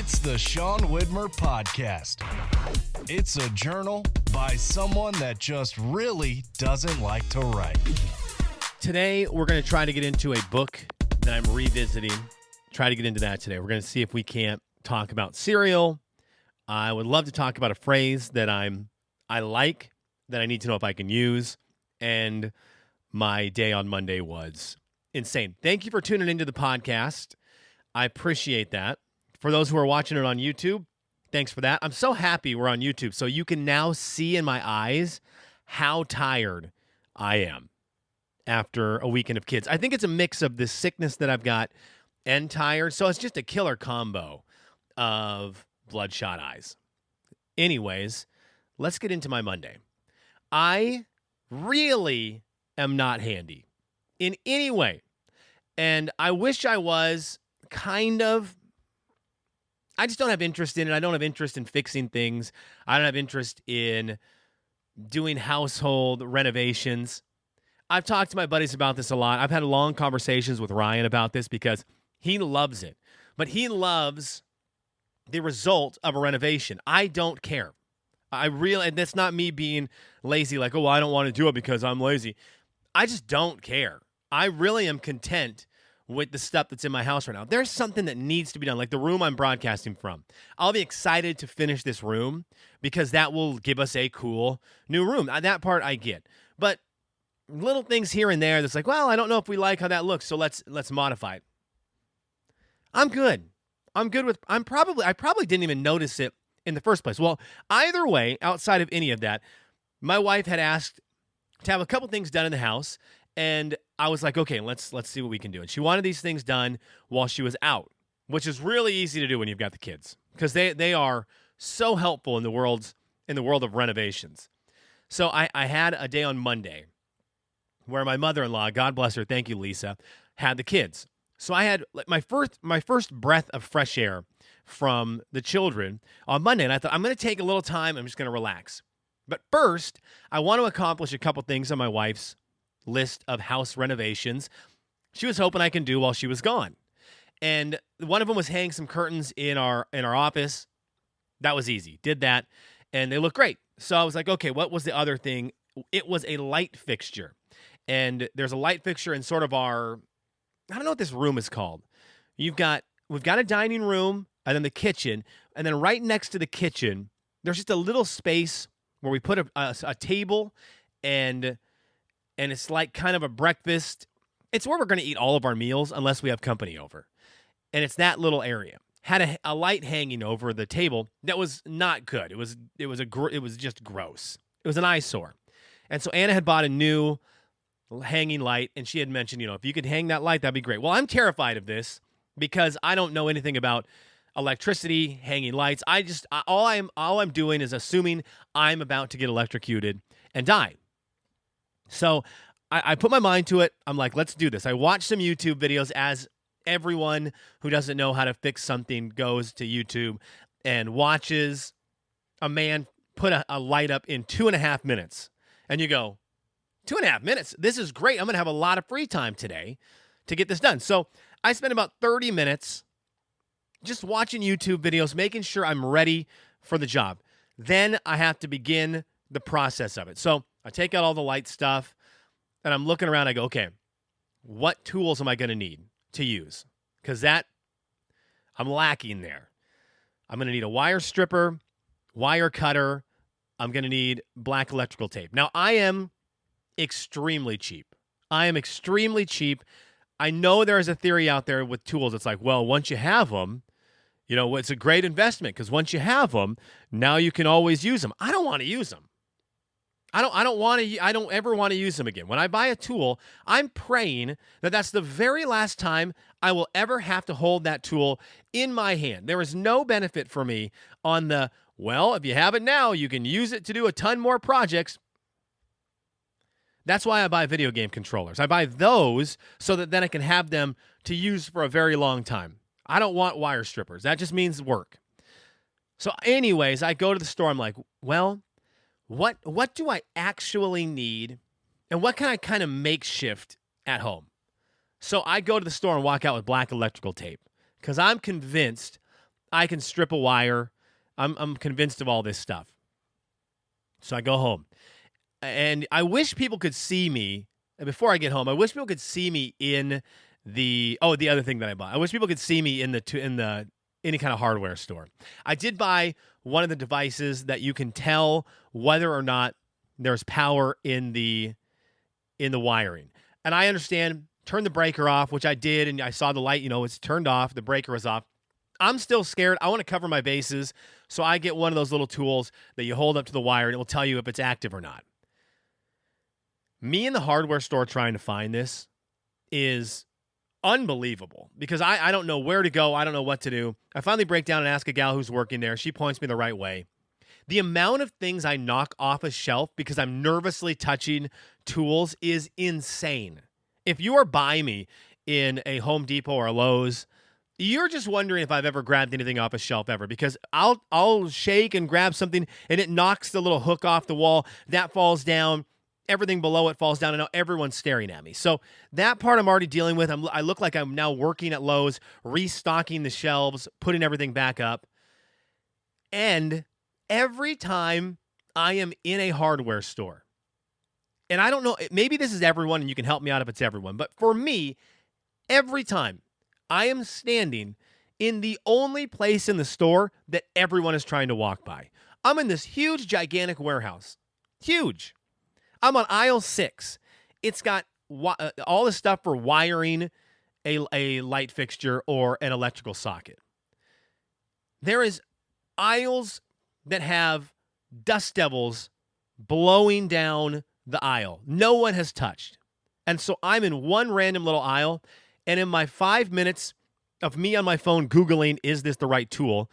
It's the Sean Widmer Podcast. It's a journal by someone that just really doesn't like to write. Today, we're going to try to get into a book that I'm revisiting. Try to get into that today. We're going to see if we can't talk about cereal. I would love to talk about a phrase that I like, that I need to know if I can use. And my day on Monday was insane. Thank you for tuning into the podcast. I appreciate that. For those who are watching it on YouTube, thanks for that. I'm so happy we're on YouTube, so you can now see in my eyes how tired I am after a weekend of kids. I think it's a mix of the sickness that I've got and tired, so it's just a killer combo of bloodshot eyes. Anyways, let's get into my Monday. I really am not handy in any way, and I wish I was kind of. I just don't have interest in it. I don't have interest in fixing things. I don't have interest in doing household renovations. I've talked to my buddies about this a lot. I've had long conversations with Ryan about this because he loves it. But he loves the result of a renovation. I don't care. And that's not me being lazy, like, oh, well, I don't want to do it because I'm lazy. I just don't care. I really am content with the stuff that's in my house right now. There's something that needs to be done, like the room I'm broadcasting from. I'll be excited to finish this room because that will give us a cool new room. That part I get. But little things here and there that's like, well, I don't know if we like how that looks, so let's modify it. I'm good. I probably didn't even notice it in the first place. Well, either way, outside of any of that, my wife had asked to have a couple things done in the house, and I was like, okay, let's see what we can do. And she wanted these things done while she was out, which is really easy to do when you've got the kids because they are so helpful in the world of renovations. So I had a day on Monday where my mother-in-law, God bless her, thank you, Lisa, had the kids. So I had my first breath of fresh air from the children on Monday, and I thought I'm going to take a little time. I'm just going to relax. But first, I want to accomplish a couple things on my wife's list of house renovations she was hoping I can do while she was gone. And one of them was hang some curtains in our office. That was easy. Did that, and they look great. So I was like, okay, what was the other thing? It was a light fixture. And there's a light fixture in sort of I don't know what this room is called. We've got a dining room and then the kitchen, and then right next to the kitchen, there's just a little space where we put a table and it's like kind of a breakfast. It's where we're going to eat all of our meals unless we have company over. And it's that little area. Had a light hanging over the table that was not good. It was just gross. It was an eyesore. And so Anna had bought a new hanging light, and she had mentioned, if you could hang that light, that'd be great. Well, I'm terrified of this because I don't know anything about electricity, hanging lights. All I'm doing is assuming I'm about to get electrocuted and die. So I put my mind to it. I'm like, let's do this. I watched some YouTube videos, as everyone who doesn't know how to fix something goes to YouTube and watches a man put a light up in 2.5 minutes. And you go, 2.5 minutes? This is great. I'm going to have a lot of free time today to get this done. So I spent about 30 minutes just watching YouTube videos, making sure I'm ready for the job. Then I have to begin the process of it. So I take out all the light stuff, and I'm looking around. I go, okay, what tools am I going to need to use? Because I'm lacking there. I'm going to need a wire stripper, wire cutter. I'm going to need black electrical tape. Now, I am extremely cheap. I know there is a theory out there with tools. It's like, well, once you have them, it's a great investment because once you have them, now you can always use them. I don't want to use them. I don't ever want to use them again. When I buy a tool, I'm praying that that's the very last time I will ever have to hold that tool in my hand. There is no benefit for me on if you have it now, you can use it to do a ton more projects. That's why I buy video game controllers. I buy those so that then I can have them to use for a very long time. I don't want wire strippers. That just means work. So anyways, I go to the store. I'm like, well, what do I actually need, and what can I kind of makeshift at home? So I go to the store and walk out with black electrical tape because I'm convinced I can strip a wire. I'm convinced of all this stuff. So I go home. And I wish people could see me before I get home. I wish people could see me in the other thing that I bought. I wish people could see me in the any kind of hardware store. I did buy one of the devices that you can tell whether or not there's power in the wiring. And I understand, turn the breaker off, which I did, and I saw the light, it's turned off, the breaker was off. I'm still scared. I want to cover my bases, so I get one of those little tools that you hold up to the wire, and it will tell you if it's active or not. Me in the hardware store trying to find this is unbelievable because I don't know where to go. I don't know what to do. I finally break down and ask a gal who's working there. She points me the right way. The amount of things I knock off a shelf because I'm nervously touching tools is insane. If you are by me in a Home Depot or a Lowe's, you're just wondering if I've ever grabbed anything off a shelf ever because I'll shake and grab something and it knocks the little hook off the wall. That falls down. Everything below it falls down, and now everyone's staring at me. So that part I'm already dealing with. I look like I'm now working at Lowe's, restocking the shelves, putting everything back up. And every time I am in a hardware store, and I don't know, maybe this is everyone, and you can help me out if it's everyone, but for me, every time I am standing in the only place in the store that everyone is trying to walk by. I'm in this huge, gigantic warehouse. Huge. I'm on aisle 6. It's got all the stuff for wiring a light fixture or an electrical socket. There is aisles that have dust devils blowing down the aisle. No one has touched. And so I'm in one random little aisle, and in my 5 minutes of me on my phone Googling, is this the right tool?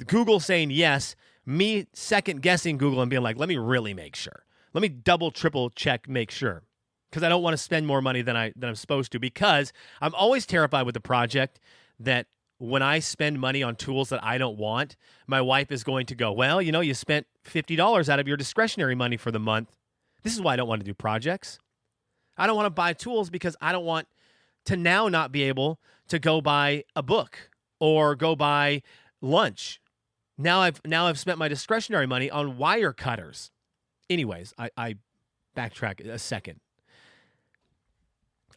Google saying yes, me second guessing Google and being like, let me really make sure. Let me double, triple check, make sure. Because I don't want to spend more money than I'm supposed to. Because I'm always terrified with the project that when I spend money on tools that I don't want, my wife is going to go, well, you spent $50 out of your discretionary money for the month. This is why I don't want to do projects. I don't want to buy tools because I don't want to now not be able to go buy a book or go buy lunch. Now I've spent my discretionary money on wire cutters. Anyways, I backtrack a second.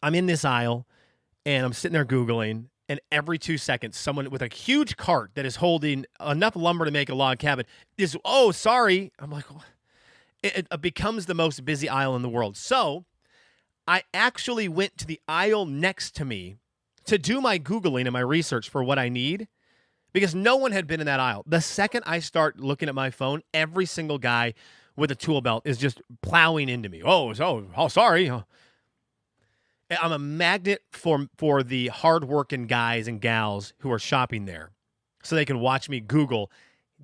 I'm in this aisle, and I'm sitting there Googling, and every 2 seconds, someone with a huge cart that is holding enough lumber to make a log cabin is, oh, sorry. I'm like, it becomes the most busy aisle in the world. So I actually went to the aisle next to me to do my Googling and my research for what I need because no one had been in that aisle. The second I start looking at my phone, every single guy with a tool belt is just plowing into me. Oh, sorry. I'm a magnet for the hardworking guys and gals who are shopping there so they can watch me Google,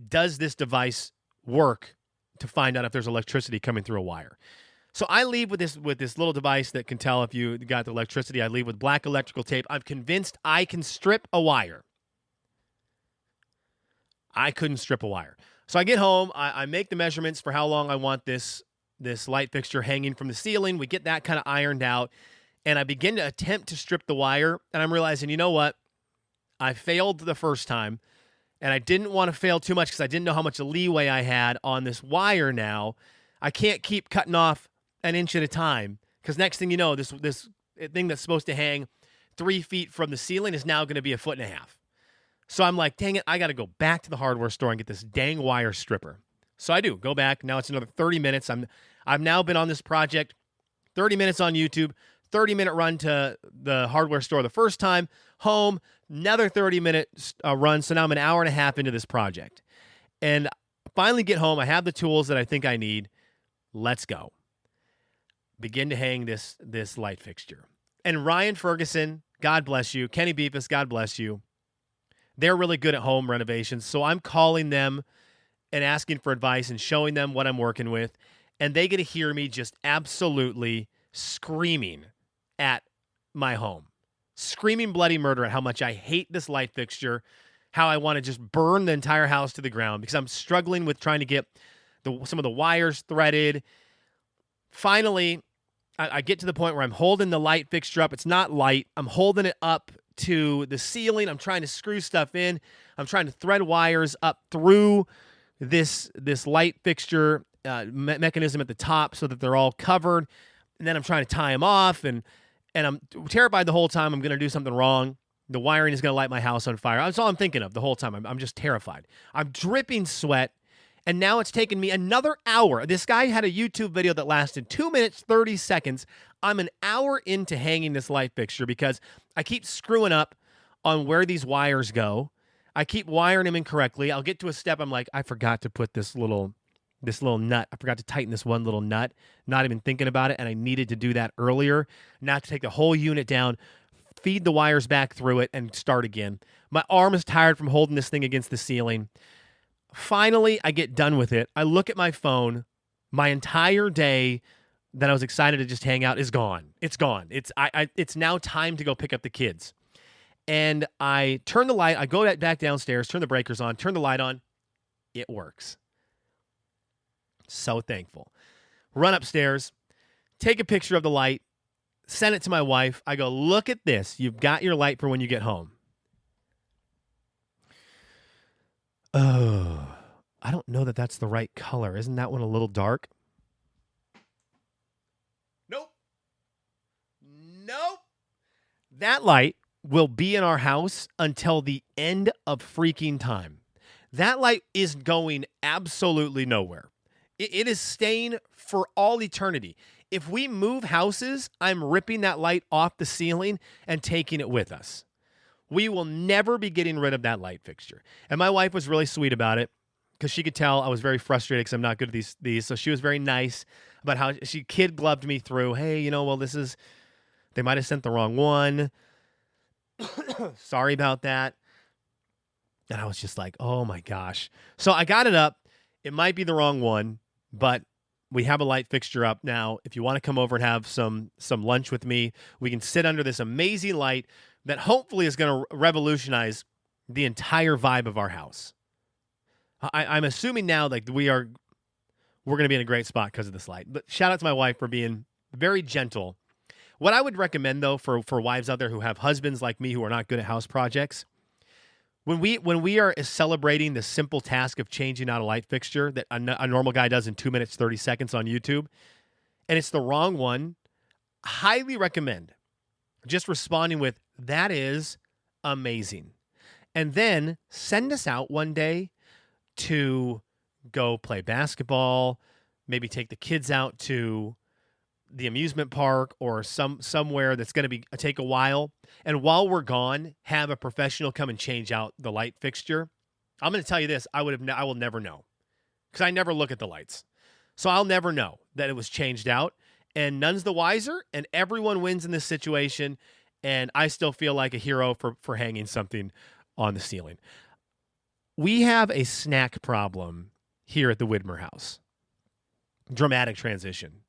does this device work to find out if there's electricity coming through a wire? So I leave with this little device that can tell if you got the electricity. I leave with black electrical tape. I'm convinced I can strip a wire. I couldn't strip a wire. So I get home, I make the measurements for how long I want this light fixture hanging from the ceiling. We get that kind of ironed out, and I begin to attempt to strip the wire, and I'm realizing, you know what? I failed the first time, and I didn't want to fail too much because I didn't know how much leeway I had on this wire now. I can't keep cutting off an inch at a time because next thing you know, this thing that's supposed to hang 3 feet from the ceiling is now going to be 1.5 feet. So I'm like, dang it, I got to go back to the hardware store and get this dang wire stripper. So I do. Go back. Now it's another 30 minutes. I've now been on this project, 30 minutes on YouTube, 30-minute run to the hardware store the first time, home, another 30-minute run. So now I'm an hour and a half into this project. And finally get home. I have the tools that I think I need. Let's go. Begin to hang this light fixture. And Ryan Ferguson, God bless you. Kenny Beefus, God bless you. They're really good at home renovations, so I'm calling them and asking for advice and showing them what I'm working with, and they get to hear me just absolutely screaming at my home, screaming bloody murder at how much I hate this light fixture, how I want to just burn the entire house to the ground because I'm struggling with trying to get some of the wires threaded. Finally, I get to the point where I'm holding the light fixture up. It's not light. I'm holding it up to the ceiling. I'm trying to screw stuff in. I'm trying to thread wires up through this light fixture mechanism at the top so that they're all covered. And then I'm trying to tie them off, and I'm terrified the whole time I'm going to do something wrong. The wiring is going to light my house on fire. That's all I'm thinking of the whole time. I'm just terrified. I'm dripping sweat, and now it's taken me another hour. This guy had a YouTube video that lasted 2 minutes, 30 seconds. I'm an hour into hanging this light fixture because I keep screwing up on where these wires go. I keep wiring them incorrectly. I'll get to a step, I'm like, I forgot to put this little nut. I forgot to tighten this one little nut, not even thinking about it, and I needed to do that earlier. Now I have to take the whole unit down, feed the wires back through it, and start again. My arm is tired from holding this thing against the ceiling. Finally, I get done with it. I look at my phone. My entire day that I was excited to just hang out is gone. It's gone. It's now time to go pick up the kids. And I turn the light. I go back downstairs, turn the breakers on, turn the light on. It works. So thankful. Run upstairs, take a picture of the light, send it to my wife. I go, look at this. You've got your light for when you get home. Oh, I don't know that that's the right color. Isn't that one a little dark? Nope. That light will be in our house until the end of freaking time. That light is going absolutely nowhere. It is staying for all eternity. If we move houses, I'm ripping that light off the ceiling and taking it with us. We will never be getting rid of that light fixture. And my wife was really sweet about it because she could tell I was very frustrated because I'm not good at these. So she was very nice about how she kid gloved me through. Hey, they might have sent the wrong one. Sorry about that. And I was just like, oh my gosh. So I got it up. It might be the wrong one, but we have a light fixture up now. If you want to come over and have some lunch with me, we can sit under this amazing light that hopefully is going to revolutionize the entire vibe of our house. I'm assuming now like we're going to be in a great spot because of this light. But shout out to my wife for being very gentle. What I would recommend though for wives out there who have husbands like me who are not good at house projects, when we are celebrating the simple task of changing out a light fixture that a normal guy does in 2 minutes, 30 seconds on YouTube, and it's the wrong one, highly recommend just responding with, that is amazing. And then send us out one day to go play basketball, maybe take the kids out to the amusement park or somewhere that's going to take a while. And while we're gone, have a professional come and change out the light fixture. I'm going to tell you this. I will never know because I never look at the lights. So I'll never know that it was changed out, and none's the wiser, and everyone wins in this situation. And I still feel like a hero for hanging something on the ceiling. We have a snack problem here at the Widmer house. Dramatic transition.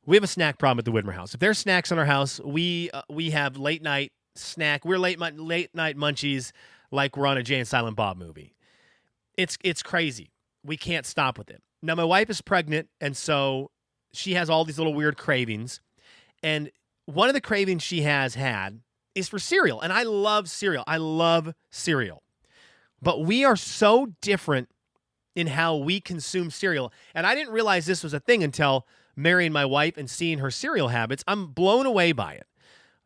We have a snack problem at the Widmer house. If there's snacks in our house, we have late night snack. We're late night munchies like we're on a Jay and Silent Bob movie. It's crazy. We can't stop with it. Now my wife is pregnant, and so she has all these little weird cravings. And one of the cravings she has had is for cereal, and I love cereal. But we are so different in how we consume cereal, and I didn't realize this was a thing until marrying my wife and seeing her cereal habits. I'm blown away by it.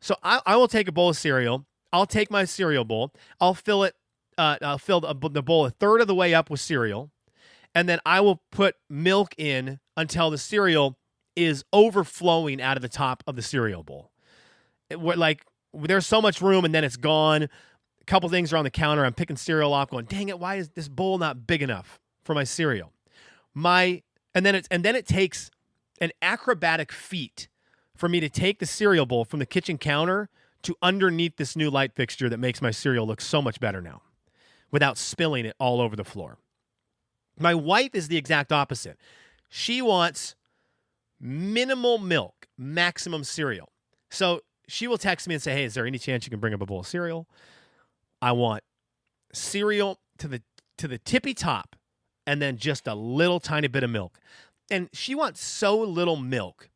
So I will take a bowl of cereal. I'll take my cereal bowl. I'll fill it. I'll fill the bowl a third of the way up with cereal, and then I will put milk in until the cereal is overflowing out of the top of the cereal bowl. There's so much room, and then it's gone. A couple things are on the counter. I'm picking cereal off, going, dang it, why is this bowl not big enough for my cereal? And then it takes an acrobatic feat for me to take the cereal bowl from the kitchen counter to underneath this new light fixture that makes my cereal look so much better now without spilling it all over the floor. My wife is the exact opposite. She wants minimal milk, maximum cereal. So she will text me and say, hey, is there any chance you can bring up a bowl of cereal? I want cereal to the tippy top and then just a little tiny bit of milk. And she wants so little milk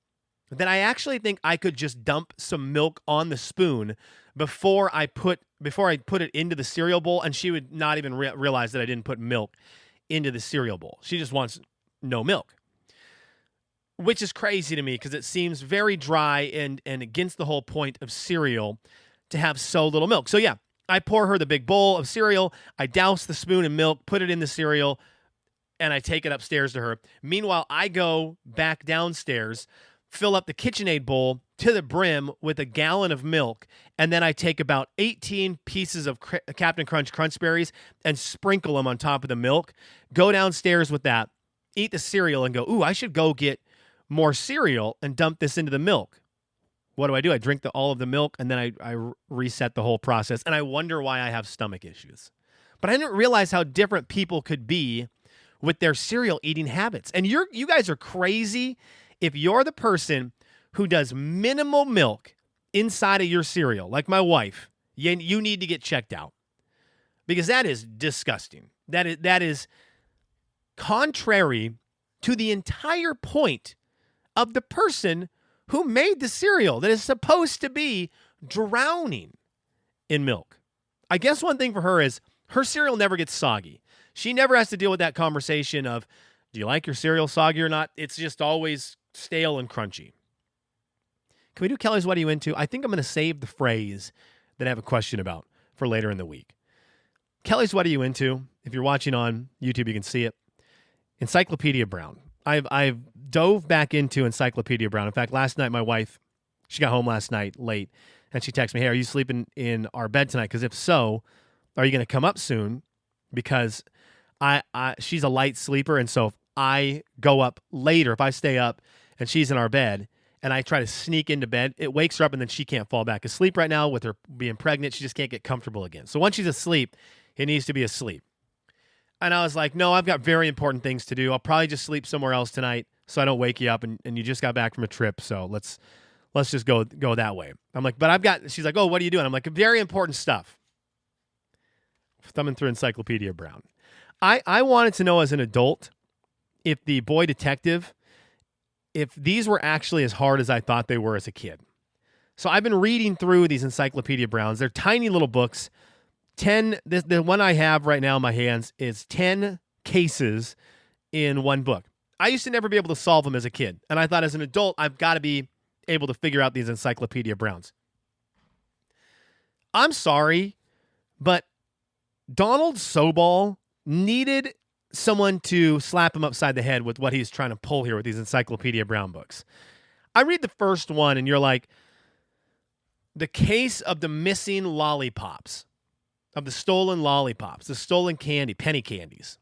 that I actually think I could just dump some milk on the spoon before I put it into the cereal bowl, and she would not even realize that I didn't put milk into the cereal bowl. She just wants no milk, which is crazy to me because it seems very dry and against the whole point of cereal to have so little milk. So yeah, I pour her the big bowl of cereal, I douse the spoon in milk, put it in the cereal, and I take it upstairs to her. Meanwhile, I go back downstairs, fill up the KitchenAid bowl to the brim with a gallon of milk, and then I take about 18 pieces of Captain Crunch Crunch Berries and sprinkle them on top of the milk, go downstairs with that, eat the cereal, and go, ooh, I should go get more cereal and dump this into the milk. What do? I drink all of the milk, and then I reset the whole process, and I wonder why I have stomach issues. But I didn't realize how different people could be with their cereal eating habits. And you guys are crazy if you're the person who does minimal milk inside of your cereal, like my wife. You need to get checked out because that is disgusting. That is contrary to the entire point of the person who made the cereal that is supposed to be drowning in milk. I guess one thing for her is her cereal never gets soggy. She never has to deal with that conversation of, do you like your cereal soggy or not? It's just always stale and crunchy. Can we do Kelly's What Are You Into? I think I'm going to save the phrase that I have a question about for later in the week. Kelly's What Are You Into? If you're watching on YouTube, you can see it. Encyclopedia Brown. I've dove back into Encyclopedia Brown. In fact, last night, my wife, she got home last night late, and she texted me, hey, are you sleeping in our bed tonight? Because if so, are you going to come up soon? Because she's a light sleeper, and so if I go up later, if I stay up and she's in our bed, and I try to sneak into bed, it wakes her up, and then she can't fall back asleep right now with her being pregnant. She just can't get comfortable again. So once she's asleep, it needs to be asleep. And I was like, no, I've got very important things to do. I'll probably just sleep somewhere else tonight so I don't wake you up, and you just got back from a trip, so let's just go that way. I'm like, but she's like, oh, what are you doing? I'm like, very important stuff. Thumbing through Encyclopedia Brown. I wanted to know as an adult if the boy detective, if these were actually as hard as I thought they were as a kid. So I've been reading through these Encyclopedia Browns. They're tiny little books. The one I have right now in my hands is 10 cases in one book. I used to never be able to solve them as a kid. And I thought as an adult, I've got to be able to figure out these Encyclopedia Browns. I'm sorry, but Donald Sobol needed someone to slap him upside the head with what he's trying to pull here with these Encyclopedia Brown books. I read the first one, and you're like, the case of the missing lollipops, of the stolen lollipops, the stolen candy, penny candies.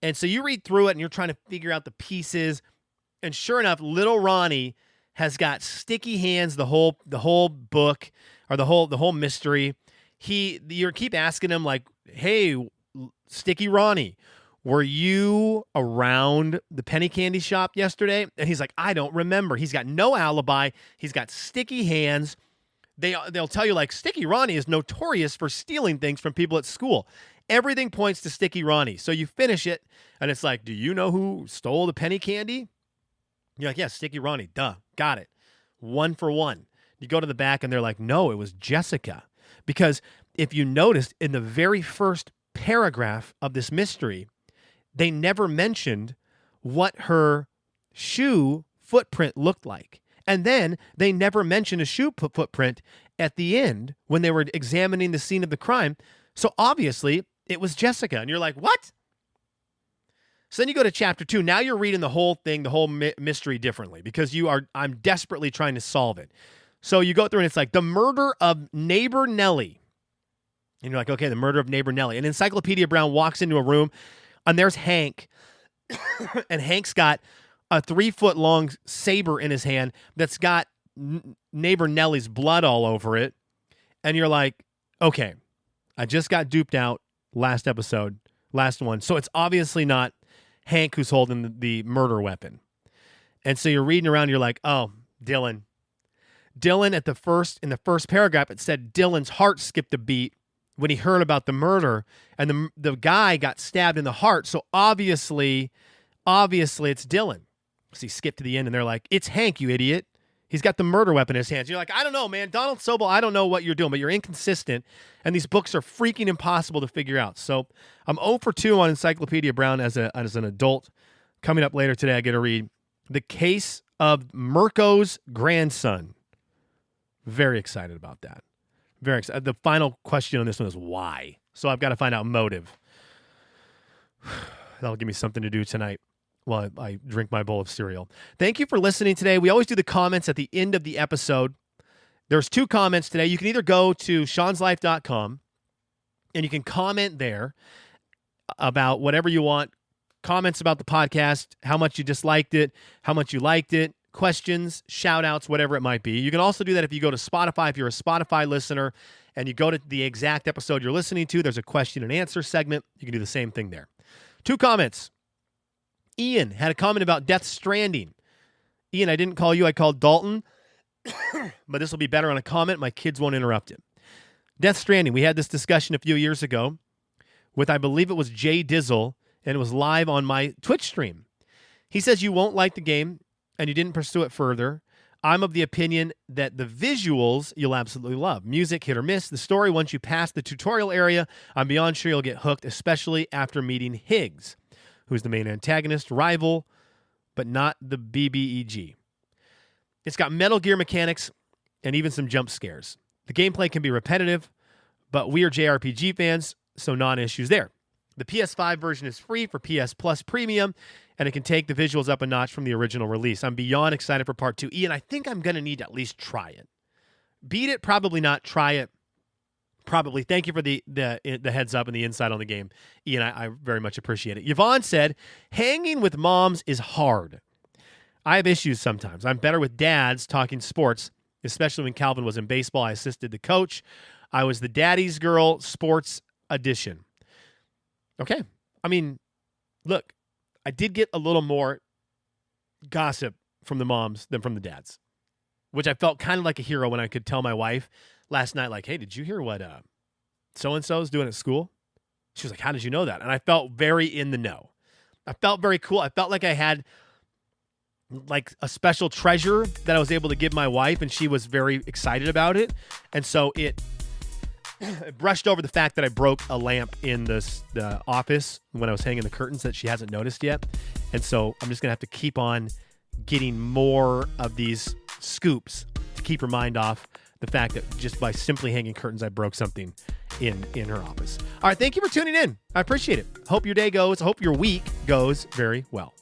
And so you read through it, and you're trying to figure out the pieces, and sure enough, little Ronnie has got sticky hands the whole book, or the whole mystery. You keep asking him, like, hey, Sticky Ronnie, were you around the penny candy shop yesterday? And he's like, I don't remember. He's got no alibi. He's got sticky hands. They'll tell you, like, Sticky Ronnie is notorious for stealing things from people at school. Everything points to Sticky Ronnie. So you finish it, and it's like, do you know who stole the penny candy? You're like, yeah, Sticky Ronnie. Duh. Got it. 1 for 1. You go to the back, and they're like, no, it was Jessica. Because if you noticed, in the very first paragraph of this mystery, they never mentioned what her shoe footprint looked like. And then they never mentioned a shoe footprint at the end when they were examining the scene of the crime. So obviously it was Jessica. And you're like, what? So then you go to chapter 2. Now you're reading the whole thing, the whole mystery differently because I'm desperately trying to solve it. So you go through and it's like the murder of neighbor Nellie. And you're like, okay, the murder of neighbor Nellie. And Encyclopedia Brown walks into a room and there's Hank. And Hank's got a 3-foot-long saber in his hand that's got neighbor Nellie's blood all over it. And you're like, okay, I just got duped out last one. So it's obviously not Hank who's holding the murder weapon. And so you're reading around, you're like, oh, Dylan. Dylan in the first paragraph, it said Dylan's heart skipped a beat when he heard about the murder, and the guy got stabbed in the heart. So obviously it's Dylan. So he skipped to the end, and they're like, it's Hank, you idiot. He's got the murder weapon in his hands. You're like, I don't know, man. Donald Sobel, I don't know what you're doing, but you're inconsistent, and these books are freaking impossible to figure out. So I'm 0 for 2 on Encyclopedia Brown as an adult. Coming up later today, I get to read The Case of Mirko's Grandson. Very excited about that. Very excited. The final question on this one is why. So I've got to find out motive. That'll give me something to do tonight while I drink my bowl of cereal. Thank you for listening today. We always do the comments at the end of the episode. There's 2 comments today. You can either go to seanslife.com and you can comment there about whatever you want. Comments about the podcast, how much you disliked it, how much you liked it, questions, shout-outs, whatever it might be. You can also do that if you go to Spotify. If you're a Spotify listener and you go to the exact episode you're listening to, there's a question and answer segment. You can do the same thing there. 2 comments. Ian had a comment about Death Stranding. Ian, I didn't call you. I called Dalton. But this will be better on a comment. My kids won't interrupt him. Death Stranding. We had this discussion a few years ago with, I believe it was Jay Dizzle, and it was live on my Twitch stream. He says you won't like the game, and you didn't pursue it further. I'm of the opinion that the visuals you'll absolutely love. Music, hit or miss. The story, once you pass the tutorial area, I'm beyond sure you'll get hooked, especially after meeting Higgs, who's the main antagonist, rival, but not the BBEG. It's got Metal Gear mechanics and even some jump scares. The gameplay can be repetitive, but we are JRPG fans, so non-issues there. The PS5 version is free for PS Plus Premium, and it can take the visuals up a notch from the original release. I'm beyond excited for Part 2. Ian, I think I'm going to need to at least try it. Beat it? Probably not. Try it? Probably. Thank you for the heads up and the insight on the game. Ian, I very much appreciate it. Yvonne said, hanging with moms is hard. I have issues sometimes. I'm better with dads talking sports, especially when Calvin was in baseball. I assisted the coach. I was the daddy's girl, sports edition. Okay. I mean, look, I did get a little more gossip from the moms than from the dads, which I felt kind of like a hero when I could tell my wife last night, like, hey, did you hear what so-and-so is doing at school? She was like, how did you know that? And I felt very in the know. I felt very cool. I felt like I had like a special treasure that I was able to give my wife, and she was very excited about it. And so it brushed over the fact that I broke a lamp in the office when I was hanging the curtains that she hasn't noticed yet. And so I'm just going to have to keep on getting more of these scoops to keep her mind off the fact that just by simply hanging curtains, I broke something in her office. All right, thank you for tuning in. I appreciate it. Hope your day goes, I hope your week goes very well.